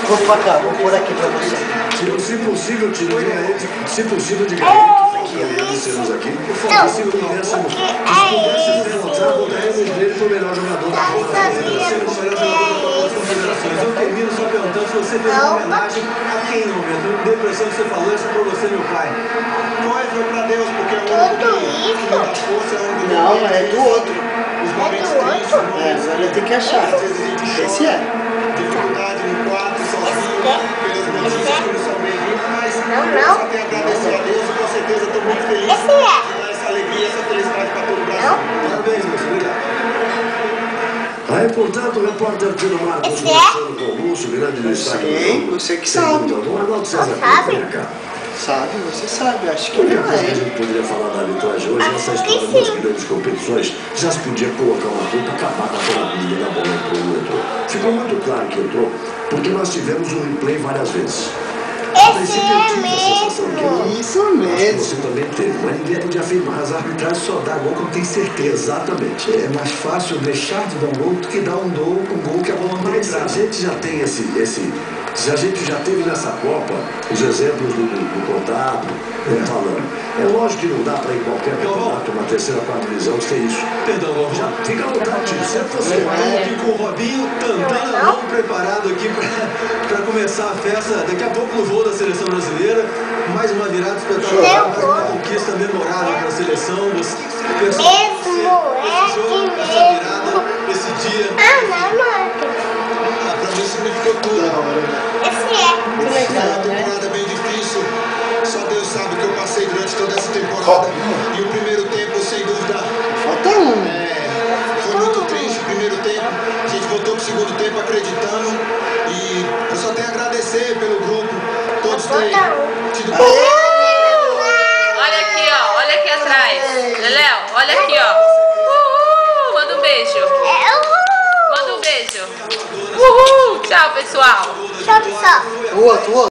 Vou pra cá, vou pôr aqui pra você. Se possível, se possível, diga agradecemos aqui. Se pudesse demonstrar, votaremos nele para o melhor jogador da Confederações. Eu termino só perguntando se você fez uma homenagem a quem no momento. Da impressão que você falou, essa foi você, meu pai. Foi pra Deus, porque é o único que dá força, é o único. Não, é do outro. Os momentos tristes, agora tem que achar. Esse é. Dificuldade no quarto, sozinho, pelas notícias que não são bem-vindas, mas eu só tenho a agradecer a Deus e com certeza estou muito feliz de dar essa alegria, essa felicidade para todo o Brasil. Parabéns, moço. Obrigado. Aí, portanto, o repórter Tino Marcos conversando com o Lúcio, grande destaque. Sim, você que sabe. O Arnaldo César Pinto, cá. Sabe, você sabe, acho que A não coisa que a é. gente poderia falar da arbitragem hoje, nessa história das grandes competições, já se podia colocar uma culpa acabada pela mídia da bola entrou ou não entrou. Ficou muito claro que entrou, porque nós tivemos um replay várias vezes. Isso mesmo. Você também teve, mas ninguém podia afirmar. As arbitragens só dá gol quando tem certeza. Exatamente. É mais fácil deixar de dar um gol do que dar um gol que a bola não vai entrar. A gente já tem se a gente já teve nessa Copa os exemplos do contato, falando. É lógico que não dá para ir qualquer campeonato, uma terceira, quarta divisão, sem isso. Perdão, Já fica à vontade, sempre você. Estamos aqui com o Robinho, Tantana na mão, preparado aqui para começar a festa. Daqui a pouco no voo da seleção brasileira. Mais uma virada espetacular, mais uma conquista memorável para a seleção. Esse jogo, essa virada, esse dia. Para mim significou tudo. Foi uma temporada bem difícil. Só Deus sabe o que eu passei durante toda essa temporada. E o primeiro tempo, sem dúvida, Falta foi muito triste o primeiro tempo. A gente voltou pro segundo tempo acreditando. E eu só tenho a agradecer pelo grupo. Todos têm tido. Olha aqui, ó. Olha aqui atrás. Léo, olha aqui, ó. Manda um beijo. Manda um beijo. Tchau, pessoal. o outro.